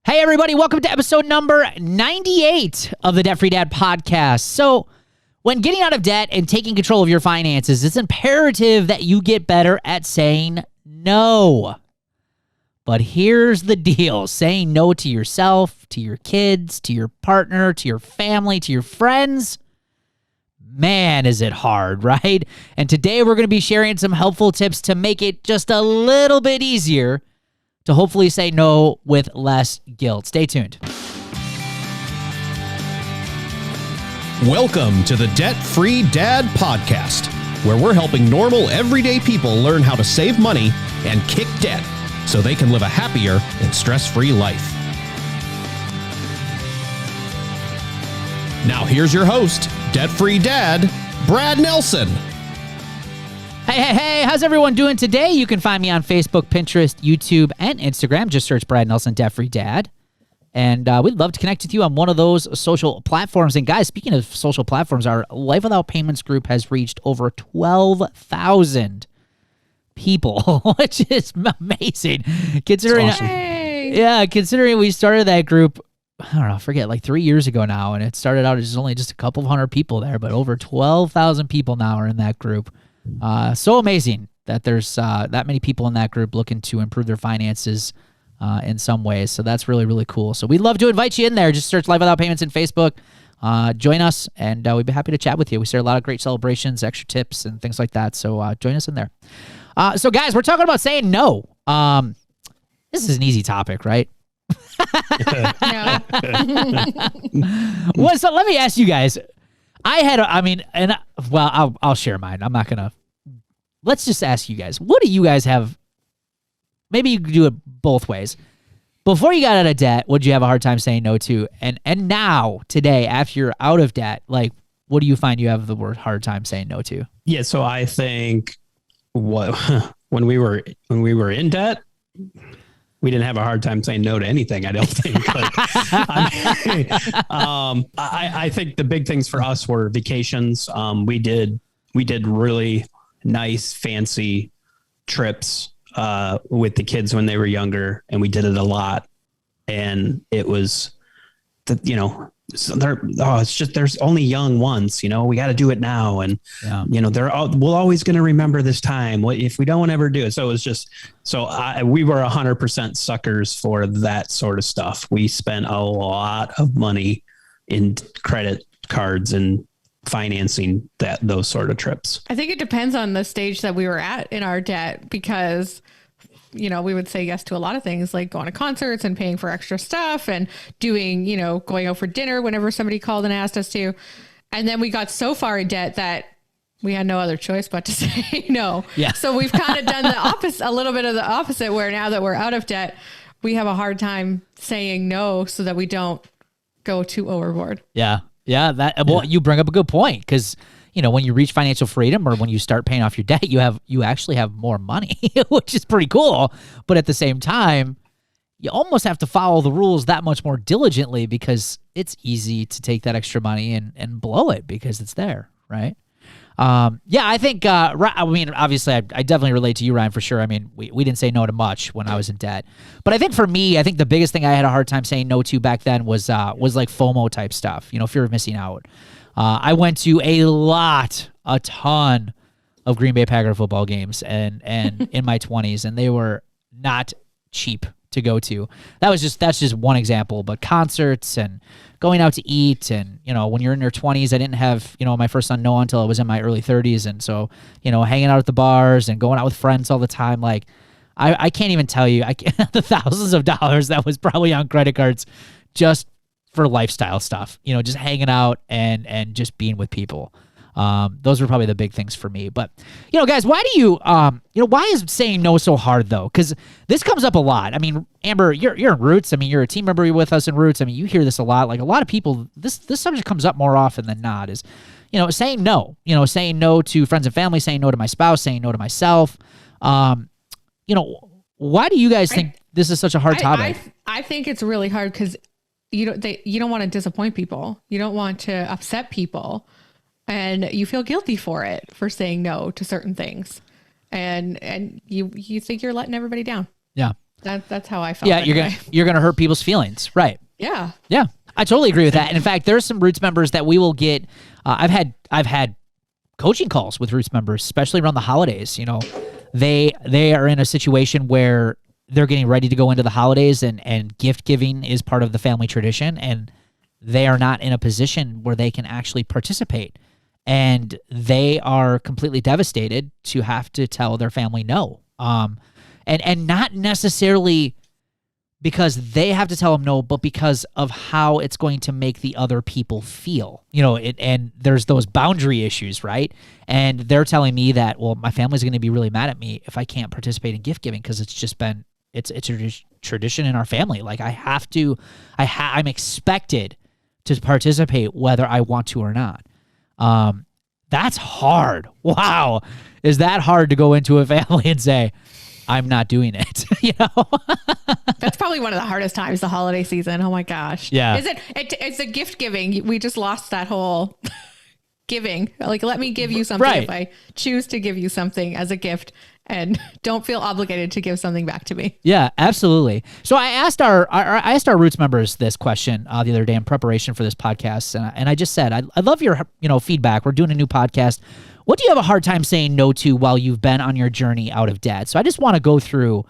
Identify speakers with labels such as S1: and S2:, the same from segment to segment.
S1: Hey, everybody. Welcome to episode number 98 of the Debt Free Dad podcast. So when getting out of debt and taking control of your finances, it's imperative that you get better at saying no. But here's the deal. Saying no to yourself, to your kids, to your partner, to your family, to your friends, man, is it hard, right? And today we're going to be sharing some helpful tips to make it just a little bit easier to hopefully say no with less guilt. Stay tuned.
S2: Welcome to the Debt Free Dad podcast, where we're helping normal, everyday people learn how to save money and kick debt so they can live a happier and stress-free life. Now here's your host, Debt Free Dad, Brad Nelson.
S1: Hey, how's everyone doing today? You can find me on Facebook, Pinterest, YouTube, and Instagram. Just search Brad Nelson, Debt Free Dad. And we'd love to connect with you on one of those social platforms. And guys, speaking of social platforms, our Life Without Payments group has reached over 12,000 people, which is amazing. Considering,
S3: awesome.
S1: Considering we started that group, I don't know, I forget, like 3 years ago now, and it started out as only just a couple of hundred people there, but over 12,000 people now are in that group. So amazing that there's that many people in that group looking to improve their finances in some ways. So that's really, really cool. So we'd love to invite you in there. Just search Life Without Payments in Facebook. Join us, and we'd be happy to chat with you. We share a lot of great celebrations, extra tips, and things like that. So join us in there. So guys, we're talking about saying no. This is an easy topic, right?
S3: No.
S1: Well, so let me ask you guys. I'll share mine. I'm not gonna. Let's just ask you guys. What do you guys have? Maybe you could do it both ways. Before you got out of debt, what did you have a hard time saying no to? And now, today, after you're out of debt, like, what do you find you have the hard time saying no to?
S4: Yeah, so I think when we were in debt, we didn't have a hard time saying no to anything. I don't think. I think the big things for us were vacations. We did really nice, fancy trips with the kids when they were younger, and we did it a lot. And it was it's just there's only young once, we got to do it now, and we're always going to remember this time. What if we don't ever do it? So it was just we were 100% suckers for that sort of stuff. We spent a lot of money in credit cards and financing those sort of trips.
S3: I think it depends on the stage that we were at in our debt, because we would say yes to a lot of things, like going to concerts and paying for extra stuff and doing, going out for dinner whenever somebody called and asked us to. And then we got so far in debt that we had no other choice but to say no.
S1: Yeah.
S3: So we've kind of done the opposite, a little bit of the opposite, where now that we're out of debt, we have a hard time saying no so that we don't go too overboard.
S1: Yeah. Yeah. You bring up a good point, because when you reach financial freedom, or when you start paying off your debt, you actually have more money, which is pretty cool. But at the same time, you almost have to follow the rules that much more diligently, because it's easy to take that extra money and blow it because it's there, right? I think, obviously I definitely relate to you, Ryan, for sure. I mean, we didn't say no to much when I was in debt, but I think for me, the biggest thing I had a hard time saying no to back then was like FOMO type stuff, fear of missing out. I went to a ton of Green Bay Packer football games and in my 20s, and they were not cheap to go to. That's just one example, but concerts and going out to eat, and when you're in your 20s, I didn't have my first son Noah until I was in my early 30s, and so hanging out at the bars and going out with friends all the time, like I can't even tell you the thousands of dollars that was probably on credit cards just for lifestyle stuff, just hanging out and just being with people. Those were probably the big things for me. But, guys, why do you, why is saying no so hard, though? Because this comes up a lot. I mean, Amber, you're in Roots. I mean, you're a team member with us in Roots. I mean, you hear this a lot. Like, a lot of people, this subject comes up more often than not, is, saying no. Saying no to friends and family, saying no to my spouse, saying no to myself. Why do you guys think this is such a hard topic?
S3: I think it's really hard because you don't want to disappoint people. You don't want to upset people. And you feel guilty for saying no to certain things. And you think you're letting everybody down.
S1: Yeah.
S3: That's how I felt.
S1: Yeah,
S3: anyway.
S1: you're gonna hurt people's feelings, right?
S3: Yeah.
S1: Yeah, I totally agree with that. And in fact, there's some Roots members that we will get. I've had coaching calls with Roots members, especially around the holidays. You know, they are in a situation where they're getting ready to go into the holidays, and gift giving is part of the family tradition, and they are not in a position where they can actually participate. And they are completely devastated to have to tell their family no. And not necessarily because they have to tell them no, but because of how it's going to make the other people feel. You know, and there's those boundary issues, right? And they're telling me that, well, my family's going to be really mad at me if I can't participate in gift giving because it's just been it's a tradition in our family. Like I'm expected to participate whether I want to or not. That's hard. Wow. Is that hard to go into a family and say, I'm not doing it? You know,
S3: that's probably one of the hardest times, the holiday season. Oh my gosh.
S1: Yeah.
S3: It's a gift giving. We just lost that whole giving. Like, let me give you something if I choose to give you something as a gift, and don't feel obligated to give something back to me.
S1: Yeah, absolutely. So I asked our Roots members this question the other day in preparation for this podcast, and I just said, I love your feedback. We're doing a new podcast. What do you have a hard time saying no to while you've been on your journey out of debt? So I just want to go through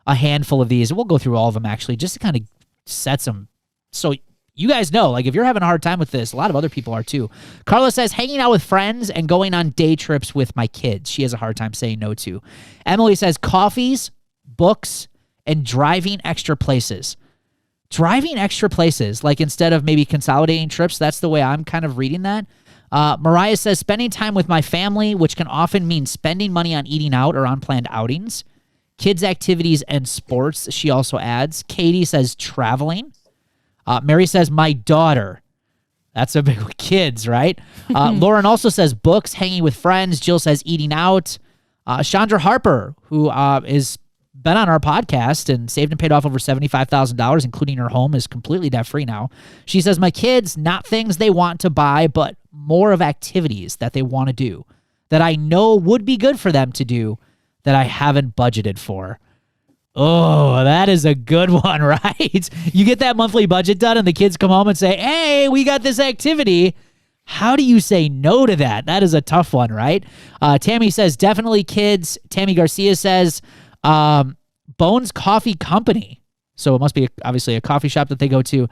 S1: a handful of these, and we'll go through all of them actually, just to kind of set some. So you guys know, like, if you're having a hard time with this, a lot of other people are too. Carla says, hanging out with friends and going on day trips with my kids. She has a hard time saying no to. Emily says, coffees, books, and driving extra places. Driving extra places, like instead of maybe consolidating trips, that's the way I'm kind of reading that. Mariah says, spending time with my family, which can often mean spending money on eating out or unplanned outings. Kids' activities and sports, she also adds. Katie says, traveling. Mary says, my daughter. That's a big kids, right? Lauren also says books, hanging with friends. Jill says eating out. Chandra Harper, who is been on our podcast and saved and paid off over $75,000, including her home, is completely debt-free now. She says, my kids, not things they want to buy, but more of activities that they want to do, that I know would be good for them to do, that I haven't budgeted for. Oh, that is a good one, right? You get that monthly budget done and the kids come home and say, hey, we got this activity. How do you say no to that? That is a tough one, right? Tammy says, definitely kids. Tammy Garcia says, Bones Coffee Company. So it must be obviously a coffee shop that they go to.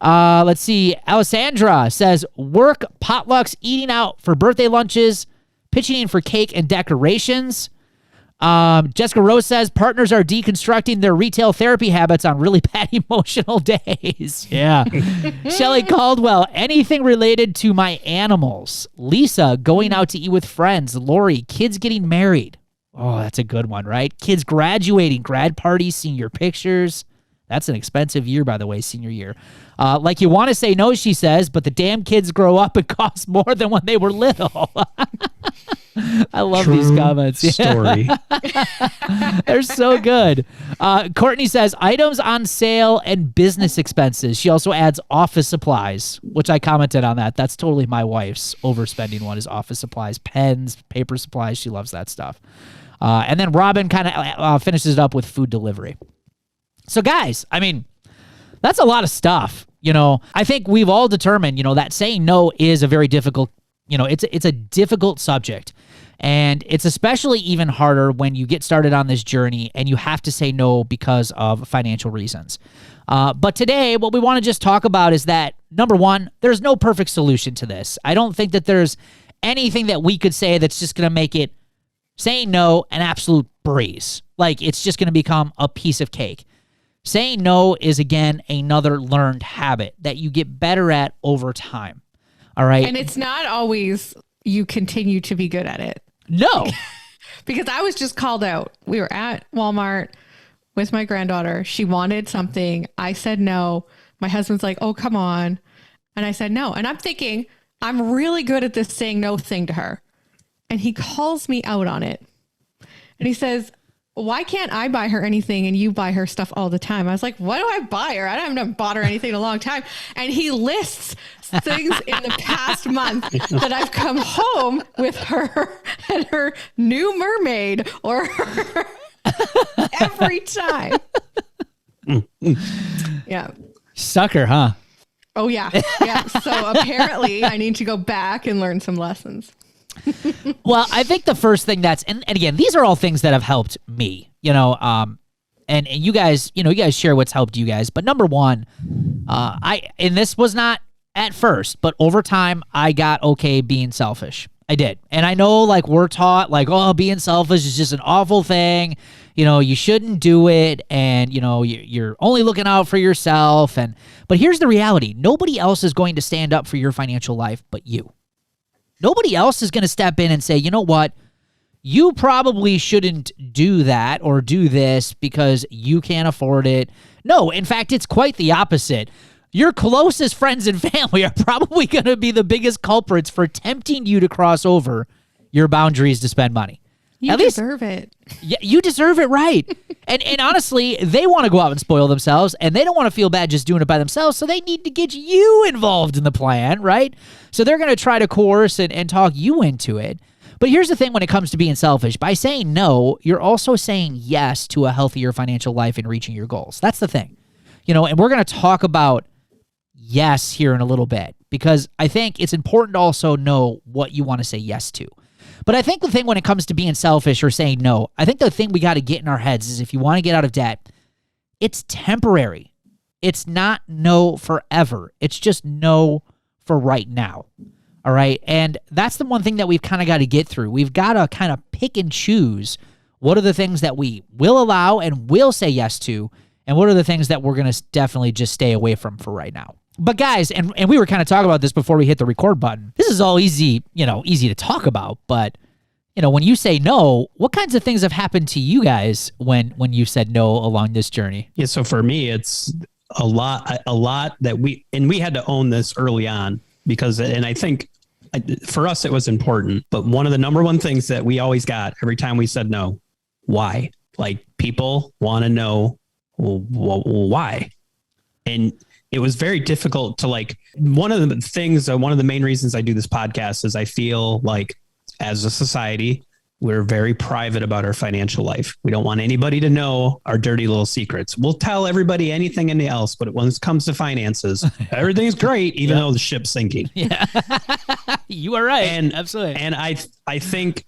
S1: Let's see. Alessandra says, work, potlucks, eating out for birthday lunches, pitching in for cake and decorations. Jessica Rose says partners are deconstructing their retail therapy habits on really bad emotional days. Yeah. Shelly Caldwell, anything related to my animals. Lisa, going out to eat with friends. Lori, kids getting married. Oh, that's a good one, right? Kids graduating, grad parties, senior pictures. That's an expensive year, by the way, senior year. Like you want to say no, she says, but the damn kids grow up and cost more than when they were little. I love these comments.
S4: Story.
S1: They're so good. Courtney says items on sale and business expenses. She also adds office supplies, which I commented on that. That's totally my wife's overspending one, is office supplies, pens, paper supplies. She loves that stuff. And then Robin kind of finishes it up with food delivery. So guys, I mean, that's a lot of stuff. You know, I think we've all determined, that saying no is a very difficult, it's a difficult subject. And it's especially even harder when you get started on this journey and you have to say no because of financial reasons. But today, what we want to just talk about is that, number one, there's no perfect solution to this. I don't think that there's anything that we could say that's just going to make it, saying no, an absolute breeze. Like, it's just going to become a piece of cake. Saying no is, again, another learned habit that you get better at over time. All right?
S3: And it's not always you continue to be good at it.
S1: No.
S3: Because I was just called out. We were at Walmart with my granddaughter. She wanted something. I said no. My husband's like, oh, come on. And I said no. And I'm thinking, I'm really good at this saying no thing to her. And he calls me out on it. And he says, why can't I buy her anything and you buy her stuff all the time? I was like, what do I buy her? I haven't bought her anything in a long time. And he lists things in the past month that I've come home with her and her new mermaid or Every time. Yeah.
S1: Sucker, huh?
S3: Oh, yeah. Yeah. So apparently I need to go back and learn some lessons.
S1: Well, I think the first thing and again, these are all things that have helped me, and you guys, you guys share what's helped you guys. But number one, and this was not at first, but over time, I got okay being selfish. I did. And I know like we're taught like, oh, being selfish is just an awful thing. You shouldn't do it. And, you're only looking out for yourself. But here's the reality. Nobody else is going to stand up for your financial life but you. Nobody else is going to step in and say, you know what? You probably shouldn't do that or do this because you can't afford it. No, in fact, it's quite the opposite. Your closest friends and family are probably going to be the biggest culprits for tempting you to cross over your boundaries to spend money.
S3: You deserve it.
S1: Yeah, you deserve it, right? and honestly, they want to go out and spoil themselves, and they don't want to feel bad just doing it by themselves, so they need to get you involved in the plan, right? So they're going to try to coerce and talk you into it. But here's the thing when it comes to being selfish. By saying no, you're also saying yes to a healthier financial life and reaching your goals. That's the thing. And we're going to talk about yes here in a little bit, because I think it's important to also know what you want to say yes to. But I think the thing when it comes to being selfish or saying no, I think the thing we got to get in our heads is if you want to get out of debt, it's temporary. It's not no forever. It's just no for right now. All right. And that's the one thing that we've kind of got to get through. We've got to kind of pick and choose what are the things that we will allow and will say yes to, and what are the things that we're going to definitely just stay away from for right now. But guys, and we were kind of talking about this before we hit the record button. This is all easy to talk about. But, when you say no, what kinds of things have happened to you guys when you said no along this journey?
S4: Yeah. So for me, it's a lot that we had to own this early on because, and I think for us, it was important. But one of the number one things that we always got every time we said no, why? Like people want to know why. And it was very difficult to one of the main reasons I do this podcast is I feel like as a society, we're very private about our financial life. We don't want anybody to know our dirty little secrets. We'll tell everybody anything and else, but when it comes to finances, everything's great, even though the ship's sinking.
S1: Yeah, you are right. Absolutely.
S4: And I think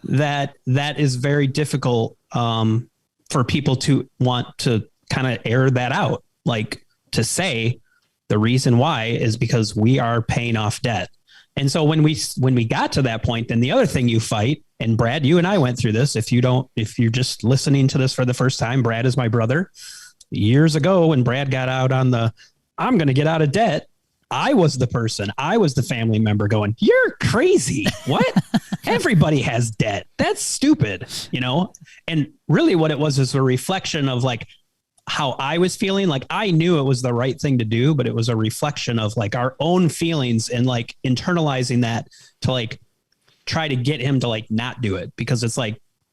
S4: that is very difficult for people to want to kind of air that out. Like to say the reason why is because we are paying off debt. And so when we got to that point, then the other thing you fight, and Brad, you and I went through this. If you're just listening to this for the first time, Brad is my brother. Years ago when Brad got out on I'm going to get out of debt, I was the family member going, you're crazy. What? Everybody has debt. That's stupid, And really what it was a reflection of how I was feeling. Like I knew it was the right thing to do, but it was a reflection of our own feelings and internalizing that to try to get him to not do it. Because it's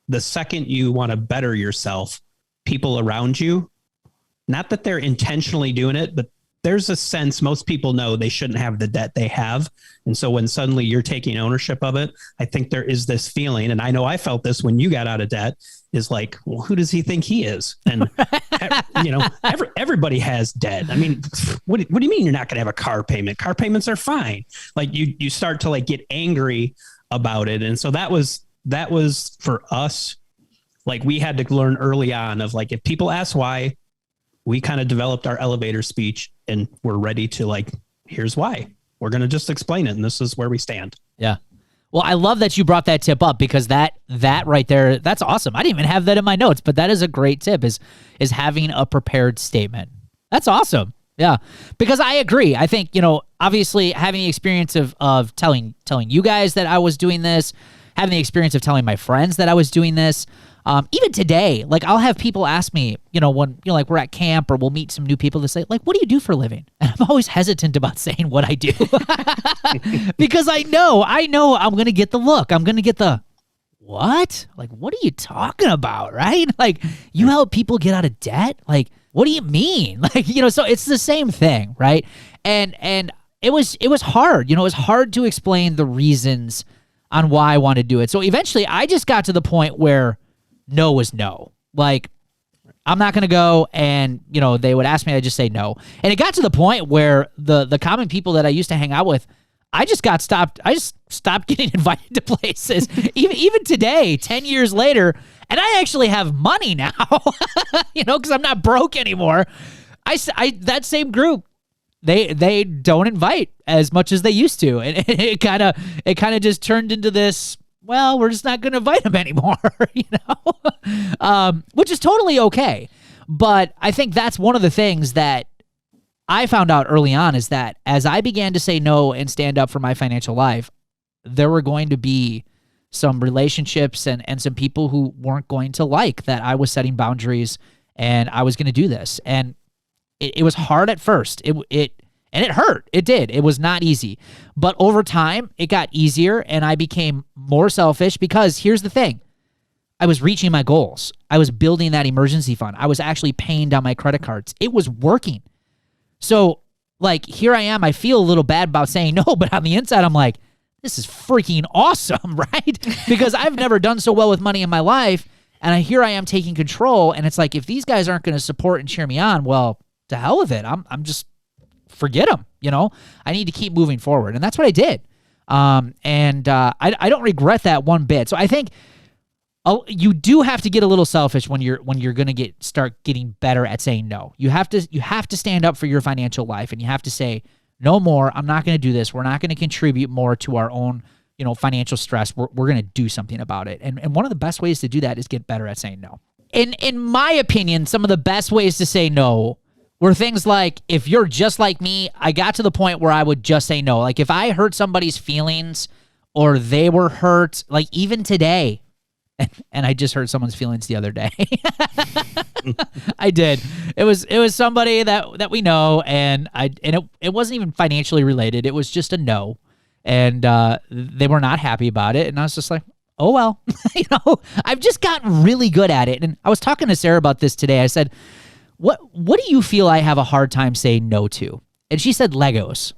S4: the second you want to better yourself, people around you, not that they're intentionally doing it, but there's a sense most people know they shouldn't have the debt they have. And so when suddenly you're taking ownership of it, I think there is this feeling, and I know I felt this when you got out of debt, is well, who does he think he is? And everybody has debt. I mean, what do you mean you're not going to have a car payment? Car payments are fine. You start to get angry about it. And so that was for us. We had to learn early on of if people ask why, we kind of developed our elevator speech and we're ready to here's why. We're going to just explain it. And this is where we stand.
S1: Yeah. Well, I love that you brought that tip up because that right there, that's awesome. I didn't even have that in my notes, but that is a great tip is having a prepared statement. That's awesome. Yeah. Because I agree. I think, obviously having the experience of telling you guys that I was doing this, having the experience of telling my friends that I was doing this, even today, I'll have people ask me, when, we're at camp or we'll meet some new people to say, what do you do for a living? And I'm always hesitant about saying what I do because I know I'm going to get the look. I'm going to get the, what? What are you talking about? Right? You help people get out of debt? What do you mean? So it's the same thing. Right. And it was hard, it was hard to explain the reasons on why I wanted to do it. So eventually I just got to the point where no was no. Like, I'm not going to go. And, you know, they would ask me, I just say no. And it got to the point where the common people that I used to hang out with, I just stopped getting invited to places. even today, 10 years later, and I actually have money now, you know, because I'm not broke anymore. That same group, they don't invite as much as they used to, and it kind of just turned into this. Well, we're just not going to invite them anymore, you know, which is totally okay. But I think that's one of the things that I found out early on is that as I began to say no and stand up for my financial life, there were going to be some relationships and some people who weren't going to like that I was setting boundaries and I was going to do this. And it was hard at first. It hurt. It did. It was not easy. But over time, it got easier and I became more selfish because here's the thing. I was reaching my goals. I was building that emergency fund. I was actually paying down my credit cards. It was working. So, like, here I am. I feel a little bad about saying no, but on the inside, I'm like, this is freaking awesome, right? Because I've never done so well with money in my life, and here I am taking control, and it's like, if these guys aren't going to support and cheer me on, well, to hell with it. I'm just, forget them, you know? I need to keep moving forward, and that's what I did. I don't regret that one bit. So I think you do have to get a little selfish when you're going to start getting better at saying no. You have to stand up for your financial life, and you have to say no more. I'm not going to do this. We're not going to contribute more to our own, you know, financial stress. We're going to do something about it. And one of the best ways to do that is get better at saying no. In my opinion, some of the best ways to say no were things like, if you're just like me, I got to the point where I would just say no. Like, if I hurt somebody's feelings or they were hurt, like even today, and I just hurt someone's feelings the other day. I did. It was somebody that we know, and it wasn't even financially related. It was just a no, and they were not happy about it. And I was just like, oh well, you know. I've just gotten really good at it. And I was talking to Sarah about this today. I said, what do you feel I have a hard time saying no to? And she said Legos,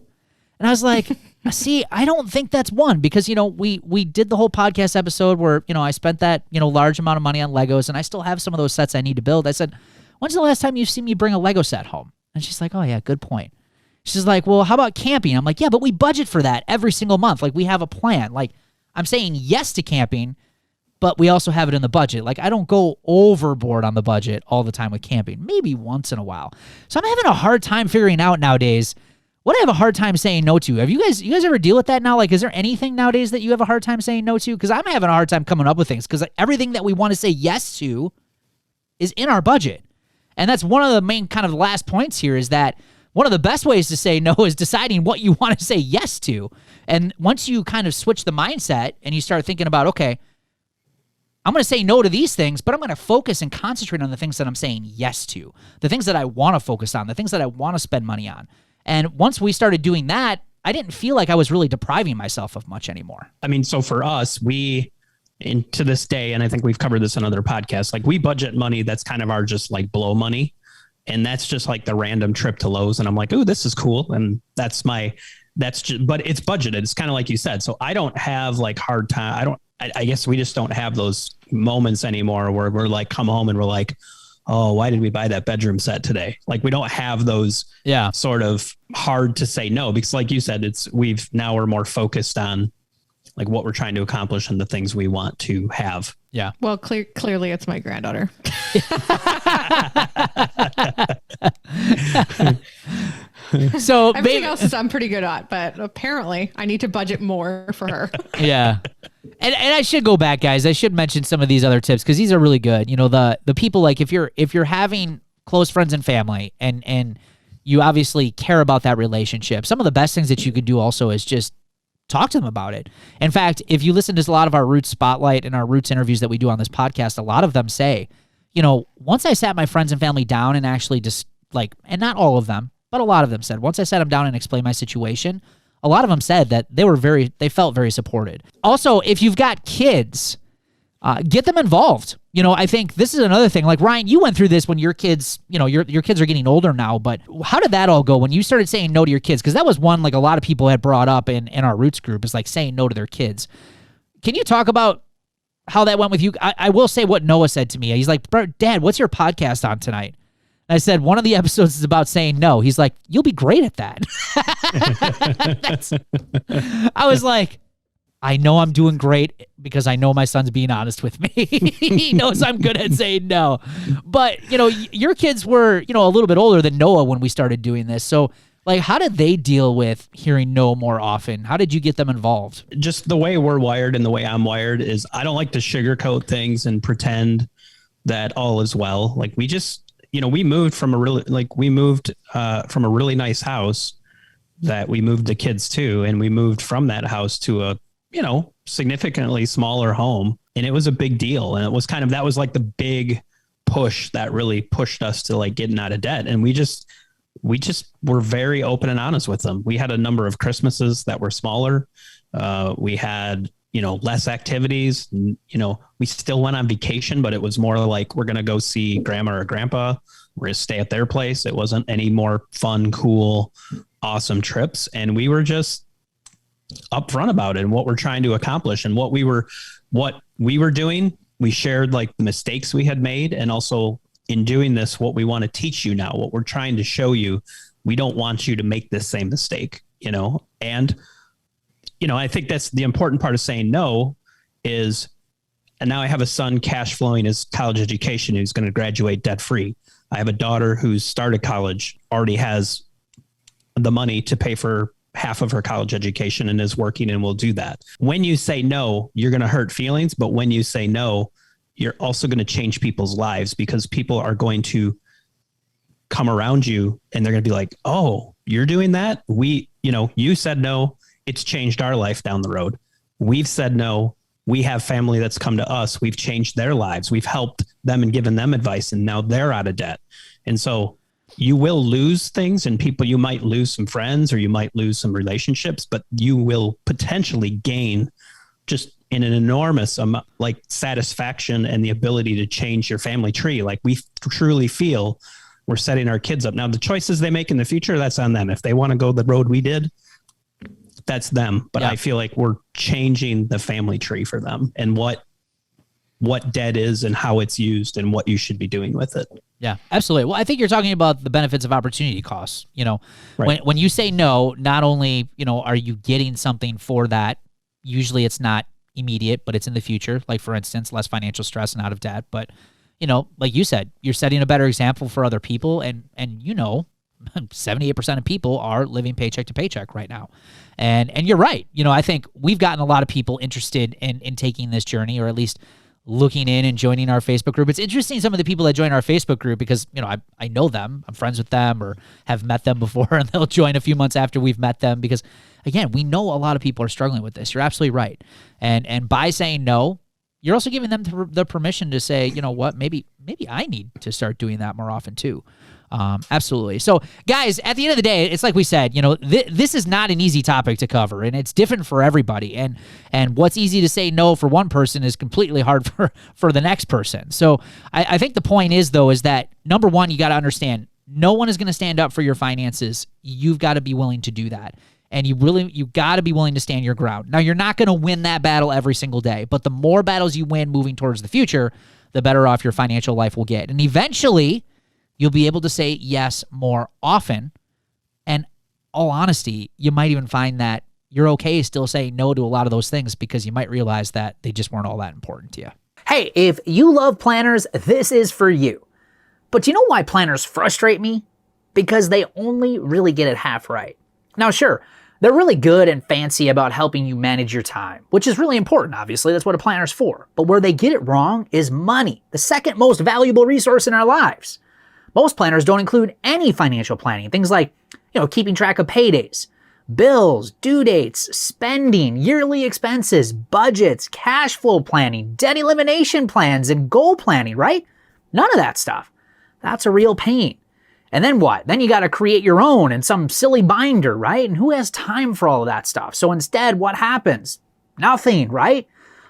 S1: and I was like. See, I don't think that's one because, you know, we did the whole podcast episode where, you know, I spent that, you know, large amount of money on Legos and I still have some of those sets I need to build. I said, when's the last time you've seen me bring a Lego set home? And she's like, oh yeah, good point. She's like, well, how about camping? I'm like, yeah, but we budget for that every single month. Like, we have a plan. Like, I'm saying yes to camping, but we also have it in the budget. Like, I don't go overboard on the budget all the time with camping, maybe once in a while. So I'm having a hard time figuring out nowadays what I have a hard time saying no to. Have you guys ever deal with that now? Like, is there anything nowadays that you have a hard time saying no to? Because I'm having a hard time coming up with things because everything that we want to say yes to is in our budget. And that's one of the main kind of last points here is that one of the best ways to say no is deciding what you want to say yes to. And once you kind of switch the mindset and you start thinking about, okay, I'm going to say no to these things, but I'm going to focus and concentrate on the things that I'm saying yes to, the things that I want to focus on, the things that I want to spend money on. And once we started doing that, I didn't feel like I was really depriving myself of much anymore.
S4: I mean, so for us, to this day, and I think we've covered this in other podcasts, like we budget money that's kind of our just like blow money. And that's just like the random trip to Lowe's. And I'm like, oh, this is cool. And but it's budgeted. It's kind of like you said. So I don't have like hard time. I guess we just don't have those moments anymore where we're like, come home and we're like, oh, why did we buy that bedroom set today? Like, we don't have those sort of hard to say no, because like you said, we're more focused on like what we're trying to accomplish and the things we want to have.
S1: Yeah.
S3: Well, clearly it's my granddaughter.
S1: So
S3: everything else I'm pretty good at, but apparently I need to budget more for her.
S1: Yeah. And I should go back, guys. I should mention some of these other tips because these are really good. You know, the people, like if you're having close friends and family and you obviously care about that relationship, some of the best things that you could do also is just talk to them about it. In fact, if you listen to a lot of our Roots Spotlight and our Roots interviews that we do on this podcast, a lot of them say, you know, once I sat my friends and family down and actually just like, and not all of them, but a lot of them said, once I sat them down and explained my situation, a lot of them said that they felt very supported. Also, if you've got kids, get them involved. You know, I think this is another thing. Like, Ryan, you went through this when your kids, you know, your kids are getting older now, but how did that all go when you started saying no to your kids? Because that was one, like, a lot of people had brought up in our Roots group is like saying no to their kids. Can you talk about how that went with you. I will say what Noah said to me. He's like, Dad, what's your podcast on tonight? And I said, one of the episodes is about saying no. He's like, you'll be great at that. I was like, I know I'm doing great because I know my son's being honest with me. He knows I'm good at saying no. But, your kids were, a little bit older than Noah when we started doing this. So, like, how did they deal with hearing no more often? How did you get them involved?
S4: Just the way we're wired and the way I'm wired is I don't like to sugarcoat things and pretend that all is well. Like, we just, we moved from a really nice house that we moved the kids to, and we moved from that house to a significantly smaller home. And it was a big deal. And it was that was like the big push that really pushed us to like getting out of debt. And we just were very open and honest with them. We had a number of Christmases that were smaller. We had, less activities. We still went on vacation, but it was more like, we're going to go see grandma or grandpa. We're going to stay at their place. It wasn't any more fun, cool, awesome trips. And we were just upfront about it and what we're trying to accomplish and what we were doing. We shared like the mistakes we had made, and also in doing this, what we want to teach you now, what we're trying to show you. We don't want you to make this same mistake, and I think that's the important part of saying no is, and now I have a son cash flowing his college education who's going to graduate debt free. I have a daughter who's started college, already has the money to pay for half of her college education and is working and will do that. When you say no, you're going to hurt feelings. But when you say no, you're also going to change people's lives, because people are going to come around you and they're going to be like, oh, you're doing that. You said no. It's changed our life down the road. We've said no. We have family that's come to us. We've changed their lives. We've helped them and given them advice, and now they're out of debt. And so you will lose things, and you might lose some friends, or you might lose some relationships, but you will potentially gain just in an enormous amount, like satisfaction and the ability to change your family tree. Like, we truly feel we're setting our kids up. Now, the choices they make in the future, that's on them. If they want to go the road we did, that's them. But yeah. I feel like we're changing the family tree for them, and what debt is and how it's used and what you should be doing with it.
S1: Yeah, absolutely. Well, I think you're talking about the benefits of opportunity costs.
S4: Right.
S1: When you say no, not only, are you getting something for that, usually it's not immediate, but it's in the future. Like, for instance, less financial stress and out of debt. But, like you said, you're setting a better example for other people. And 78% of people are living paycheck to paycheck right now. And you're right. I think we've gotten a lot of people interested in taking this journey, or at least looking in and joining our Facebook group. It's interesting, some of the people that join our Facebook group, because, I know them, I'm friends with them, or have met them before, and they'll join a few months after we've met them, because, again, we know a lot of people are struggling with this. You're absolutely right. And by saying no, you're also giving them the permission to say, you know what, maybe I need to start doing that more often too. Absolutely. So, guys, at the end of the day, it's like we said, this is not an easy topic to cover, and it's different for everybody. And what's easy to say no for one person is completely hard for the next person. So I think the point is, though, is that, number one, you got to understand, no one is going to stand up for your finances. You've got to be willing to do that. And you got to be willing to stand your ground. Now, you're not going to win that battle every single day, but the more battles you win moving towards the future, the better off your financial life will get. And eventually, you'll be able to say yes more often. And all honesty, you might even find that you're okay still saying no to a lot of those things, because you might realize that they just weren't all that important to you.
S5: Hey, if you love planners, this is for you. But do you know why planners frustrate me? Because they only really get it half right. Now, sure, they're really good and fancy about helping you manage your time, which is really important, obviously. That's what a planner's for. But where they get it wrong is money, the second most valuable resource in our lives. Most planners don't include any financial planning. Things like, keeping track of paydays, bills, due dates, spending, yearly expenses, budgets, cash flow planning, debt elimination plans, and goal planning, right? None of that stuff. That's a real pain. And then what? Then you got to create your own in some silly binder, right? And who has time for all of that stuff? So instead, what happens? Nothing, right?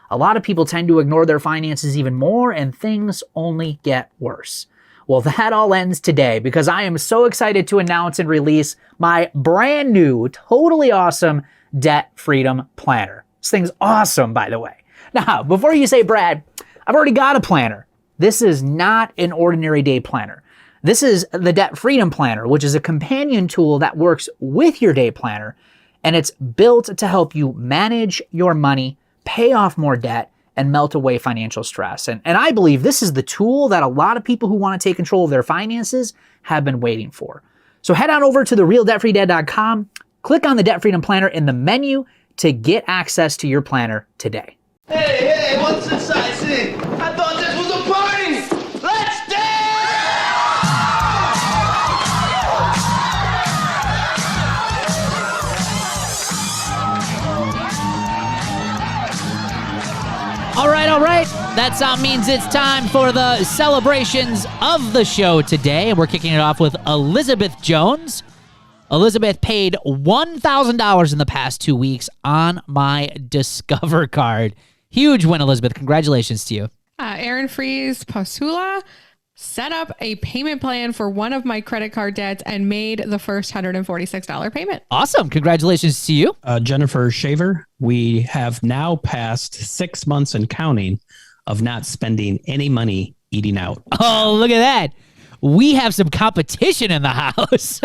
S5: A lot of people tend to ignore their finances even more, and things only get worse. Well, that all ends today, because I am so excited to announce and release my brand new, totally awesome Debt Freedom Planner. This thing's awesome, by the way. Now, before you say, Brad, I've already got a planner. This is not an ordinary day planner. This is the Debt Freedom Planner, which is a companion tool that works with your day planner, and it's built to help you manage your money, pay off more debt, and melt away financial stress. And I believe this is the tool that a lot of people who want to take control of their finances have been waiting for. So head on over to therealdebtfreedad.com, click on the Debt Freedom Planner in the menu to get access to your planner today.
S6: Hey, what's this I see? I thought this was a party! Let's
S1: All right. That sound means it's time for the celebrations of the show today. And we're kicking it off with Elizabeth Jones. Elizabeth paid $1,000 in the past 2 weeks on my Discover card. Huge win, Elizabeth. Congratulations to you.
S3: Aaron Fries Pasula set up a payment plan for one of my credit card debts and made the first $146 payment.
S1: Awesome. Congratulations to you.
S4: Jennifer Shaver, we have now passed 6 months and counting of not spending any money eating out.
S1: Oh, look at that. We have some competition in the house.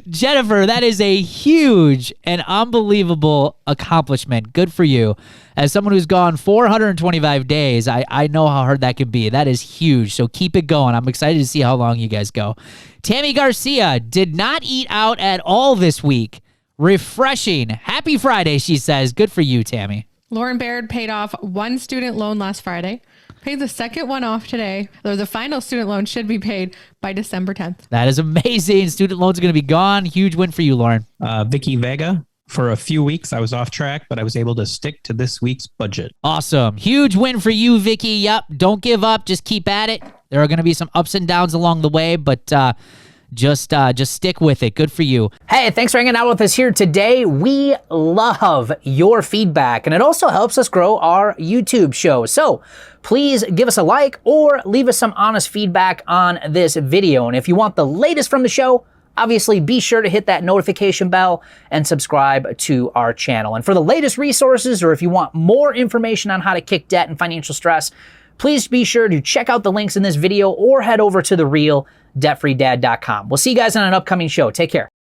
S1: Jennifer, that is a huge and unbelievable accomplishment. Good for you. As someone who's gone 425 days, I know how hard that can be. That is huge. So keep it going. I'm excited to see how long you guys go. Tammy Garcia did not eat out at all this week. Refreshing. Happy Friday, she says. Good for you, Tammy.
S3: Lauren Baird paid off one student loan last Friday. Paid the second one off today, though the final student loan should be paid by December 10th.
S1: That is amazing. Student loans are going to be gone. Huge win for you, Lauren.
S4: Vicky Vega, for a few weeks, I was off track, but I was able to stick to this week's budget.
S1: Awesome. Huge win for you, Vicky. Yep. Don't give up. Just keep at it. There are going to be some ups and downs along the way, but just stick with it. Good for you.
S5: Hey, thanks for hanging out with us here today. We love your feedback, and it also helps us grow our YouTube show. So please give us a like or leave us some honest feedback on this video. And if you want the latest from the show, obviously be sure to hit that notification bell and subscribe to our channel. And for the latest resources, or if you want more information on how to kick debt and financial stress, please be sure to check out the links in this video or head over to therealdebtfreedad.com. We'll see you guys on an upcoming show. Take care.